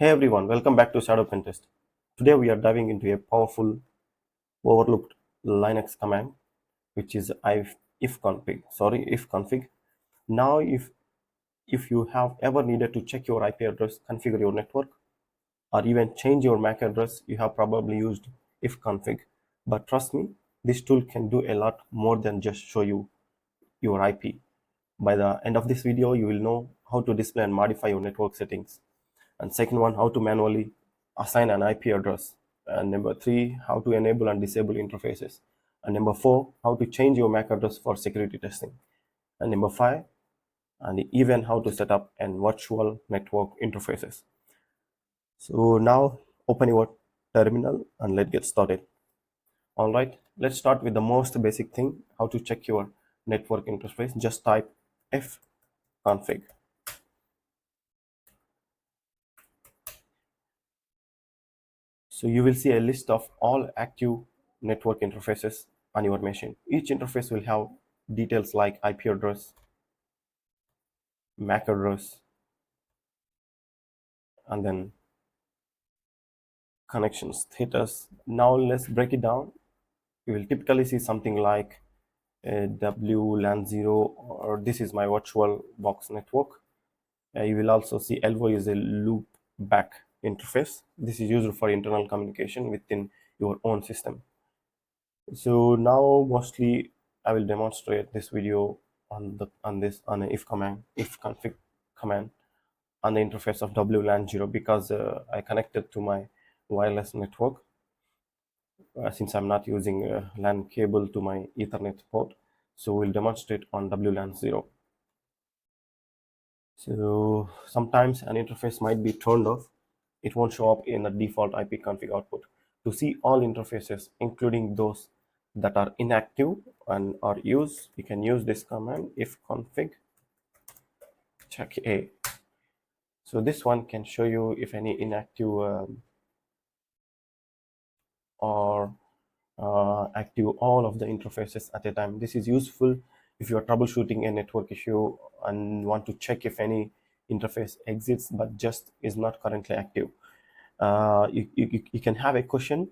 Hey everyone, welcome back to Shadow Pentest. Today we are diving into a powerful, overlooked Linux command, which is IFconfig. IFconfig. Now, if you have ever needed to check your IP address, configure your network, or even change your MAC address, you have probably used IFconfig. But trust me, this tool can do a lot more than just show you your IP. By the end of this video, you will know how to display and modify your network settings. And second one, how to manually assign an IP address. And number three, how to enable and disable interfaces. And number four, how to change your MAC address for security testing. And number five, and even how to set up an virtual network interfaces. So now open your terminal and let's get started. All right, let's start with the most basic thing, how to check your network interface. Just type ifconfig. So you will see a list of all active network interfaces on your machine. Each interface will have details like IP address, MAC address, and then connection status. Now let's break it down. You will typically see something like a WLAN 0, or this is my virtual box network. You will also see LO is a loop back interface. This is used for internal communication within your own system. So now mostly I will demonstrate this video on an ifconfig command on the interface of WLAN 0 because I connected to my wireless network since I'm not using a LAN cable to my Ethernet port. So we'll demonstrate on WLAN 0. So sometimes an interface might be turned off. It won't show up in the default IP config output. To see all interfaces, including those that are inactive and are used, you can use this command ifconfig check A. So this one can show you if any inactive or active all of the interfaces at a time. This is useful if you are troubleshooting a network issue and want to check if any interface exists but just is not currently active. You can have a question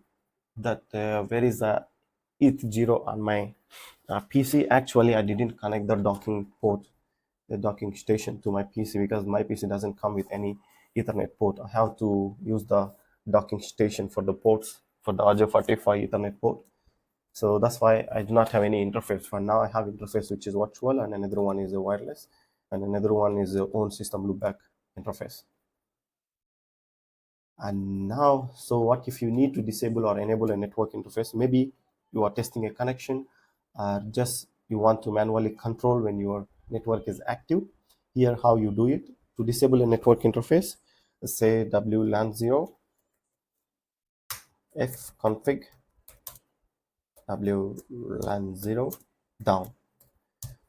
that where is the ETH0 on my PC. Actually, I didn't connect the docking port, the docking station to my PC because my PC doesn't come with any Ethernet port. I have to use the docking station for the ports for the RJ45 Ethernet port. So that's why I do not have any interface. For now, I have interface which is virtual, and another one is a wireless, and another one is a own system loopback interface. And now, so what if you need to disable or enable a network interface? Maybe you are testing a connection, just you want to manually control when your network is active. Here, how you do it. To disable a network interface, say WLAN 0 ifconfig WLAN 0 down.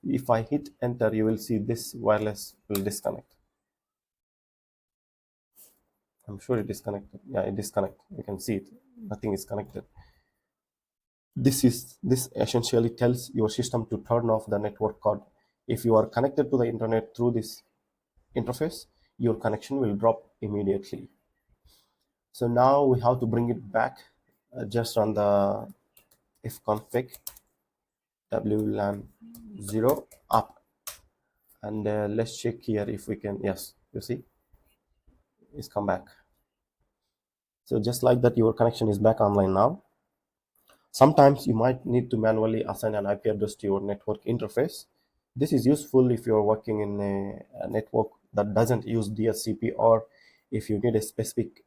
If I hit enter, you will see this wireless will disconnect. I'm sure it is connected. Yeah, it disconnected. You can see it. Nothing is connected. This essentially tells your system to turn off the network card. If you are connected to the internet through this interface, your connection will drop immediately. So now we have to bring it back. Just run the ifconfig WLAN 0 up, and let's check here if we can. Yes, you see it's come back. So just like that, your connection is back online now. Sometimes you might need to manually assign an IP address to your network interface. This is useful if you're working in a network that doesn't use DHCP, or if you need a specific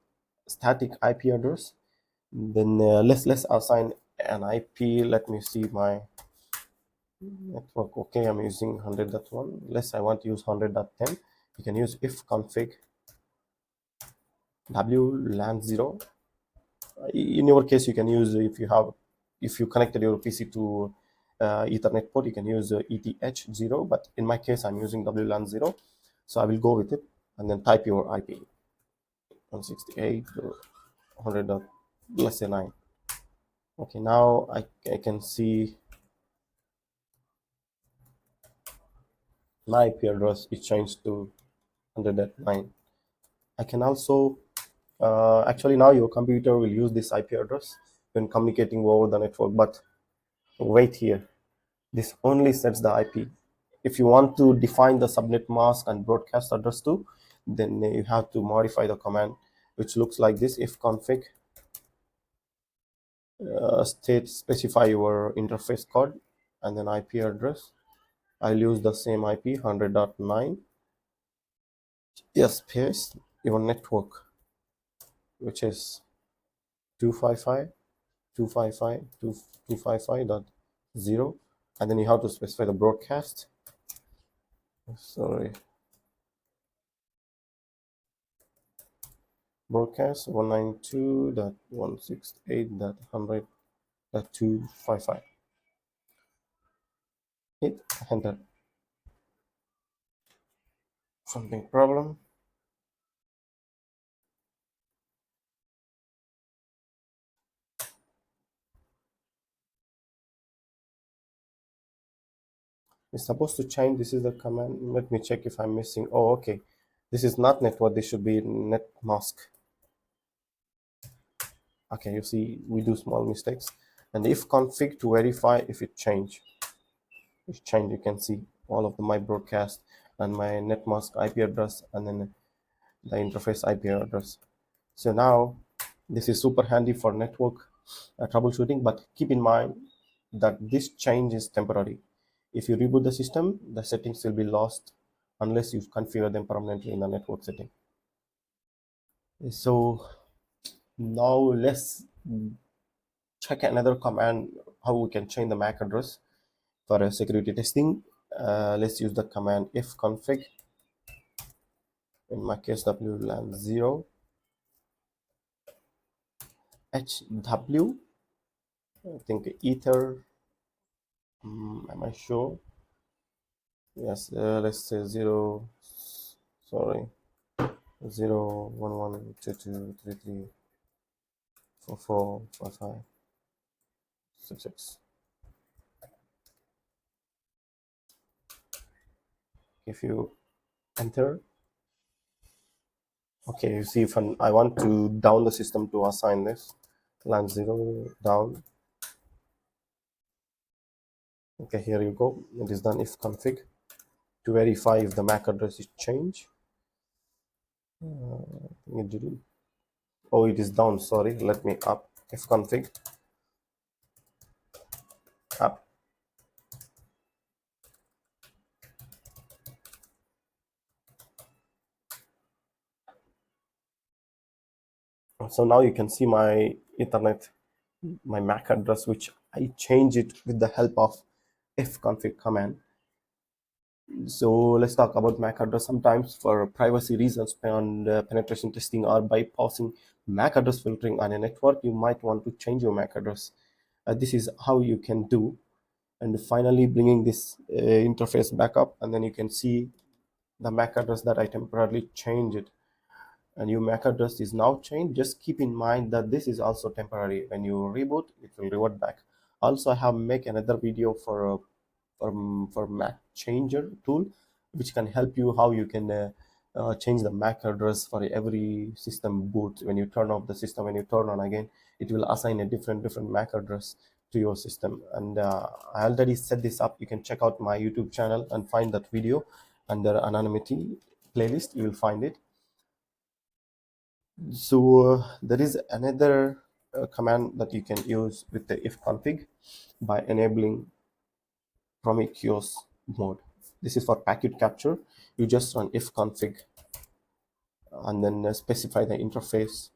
static IP address. Then let's assign an IP. Let me see my network. Okay, I'm using 100.1. I want to use 100.10. You can use ifconfig WLAN 0. In your case, you can use, if you connected your PC to Ethernet port, you can use ETH0, but in my case I'm using WLAN 0, so I will go with it and then type your IP 168 100. Let's say 9. Okay, now I can see my IP address is changed to 100.9. I can also Actually, now your computer will use this IP address when communicating over the network, but wait here. This only sets the IP. If you want to define the subnet mask and broadcast address too, then you have to modify the command, which looks like this: IFconfig state specify your interface code and then IP address. I'll use the same IP 100.9. Yes, space your network, which is 255.255.0, and then you have to specify the broadcast. Sorry, broadcast 192.168.100.255. Hit enter. Something problem. It's supposed to change. This is the command. Let me check if I'm missing. Oh, okay. This is not network. This should be net mask. Okay, you see, we do small mistakes. And IFconfig to verify if it changed. If change, you can see all of my broadcast and my netmask IP address and then the interface IP address. So now this is super handy for network troubleshooting, but keep in mind that this change is temporary. If you reboot the system, the settings will be lost unless you configure them permanently in the network setting. So now let's check another command, how we can change the MAC address for security testing. Let's use the command IFconfig, in my case WLAN 0 HW, I think ether, am I sure? Yes, let's say 0, sorry, 0 1 1 2 2 3 3 4 4 5 5 6 6. If you enter, okay, you see if I want to down the system to assign this LAN 0 down. Okay, here you go. It is done. IFconfig to verify if the MAC address is changed. It didn't. Oh, it is down. Sorry. Let me up. IFconfig up. So now you can see my Ethernet, my MAC address, which I change it with the help of IFconfig command. So let's talk about MAC address. Sometimes for privacy reasons and penetration testing or bypassing MAC address filtering on a network, you might want to change your MAC address. This is how you can do. And finally bringing this interface back up, and then you can see the MAC address that I temporarily changed it. And your MAC address is now changed. Just keep in mind that this is also temporary. When you reboot, it will revert back. Also, I have make another video for MAC changer tool, which can help you how you can change the MAC address for every system boot. When you turn off the system, when you turn on again, it will assign a different MAC address to your system. And I already set this up. You can check out my YouTube channel and find that video under anonymity playlist. You will find it. So there is another command that you can use with the IFconfig by enabling Prometheus mode. This is for packet capture. You just run IFconfig and then specify the interface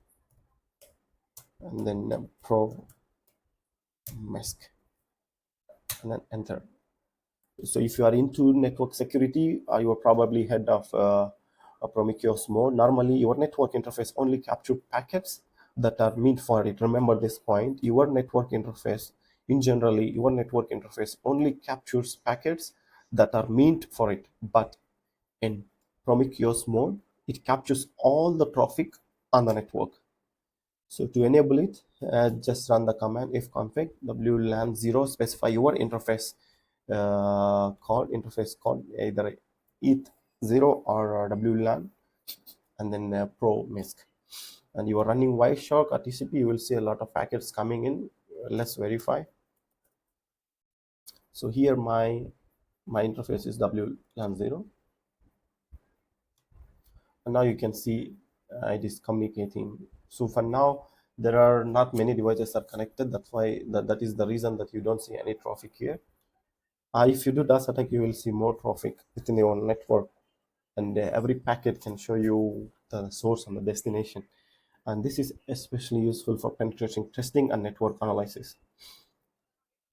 and then pro mask and then enter. So if you are into network security, you are probably head of a Prometheus mode. Normally your network interface only capture packets that are meant for it. Remember this point. Your network interface, in generally, your network interface only captures packets that are meant for it. But in Prometheus mode, it captures all the traffic on the network. So to enable it, just run the command IFconfig WLAN 0, specify your interface code, either ETH0 or WLAN, and then pro mask. and you are running Wireshark or TCP, you will see a lot of packets coming in. Let's verify. So here my interface is WLAN 0, and now you can see it is communicating. So for now, there are not many devices are connected. That's why that is the reason that you don't see any traffic here. If you do DAS attack, you will see more traffic within your network, and every packet can show you the source and the destination. And this is especially useful for penetration testing and network analysis.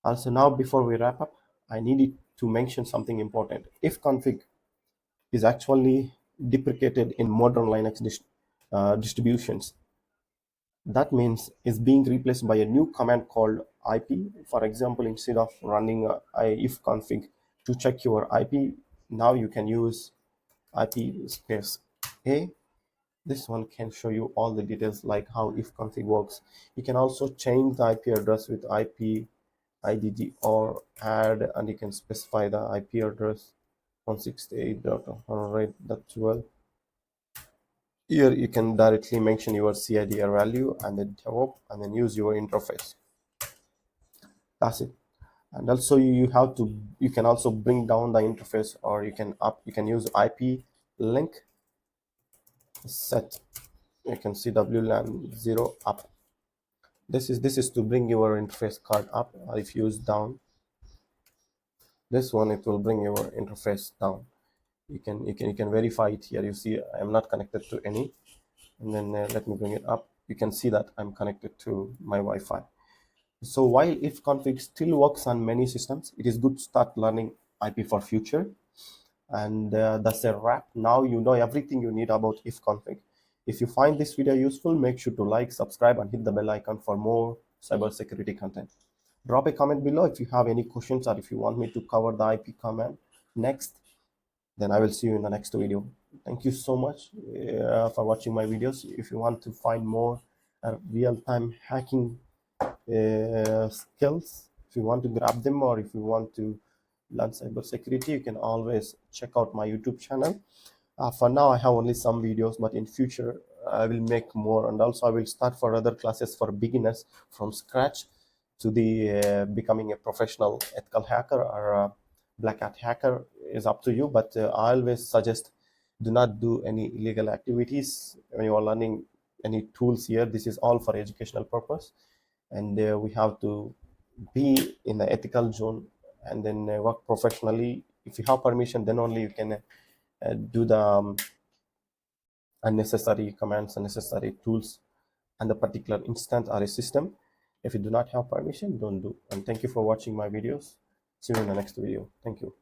Also, now before we wrap up, I needed to mention something important. IFconfig is actually deprecated in modern Linux distributions. That means it's being replaced by a new command called IP. For example, instead of running IFconfig to check your IP, now you can use IP space A. This one can show you all the details like how IFconfig works. You can also change the IP address with IP IDD or add, and you can specify the IP address 168.100.12. Here you can directly mention your CIDR value and then DevOps and then use your interface. That's it. And also you can also bring down the interface, or you can use IP link set. You can see WLAN 0 up. This is to bring your interface card up. If you use down, this one, it will bring your interface down. You can verify it here. You see I am not connected to any, and then let me bring it up. You can see that I'm connected to my Wi-Fi. So while IFconfig still works on many systems, it is good to start learning IP for future. And that's a wrap. Now you know everything you need about IFconfig. If you find this video useful, make sure to like, subscribe, and hit the bell icon for more cybersecurity content. Drop a comment below if you have any questions, or if you want me to cover the IP command next. Then I will see you in the next video. Thank you so much for watching my videos. If you want to find more real-time hacking skills, if you want to grab them, or if you want to learn cybersecurity, you can always check out my YouTube channel. For now, I have only some videos, but in future I will make more, and also I will start for other classes for beginners from scratch to the becoming a professional ethical hacker or a black hat hacker. Is up to you, but I always suggest do not do any illegal activities when you are learning any tools here. This is all for educational purpose, and we have to be in the ethical zone, and then work professionally. If you have permission, then only you can do the unnecessary commands, unnecessary tools, and the particular instance or a system. If you do not have permission, don't do. And thank you for watching my videos. See you in the next video. Thank you.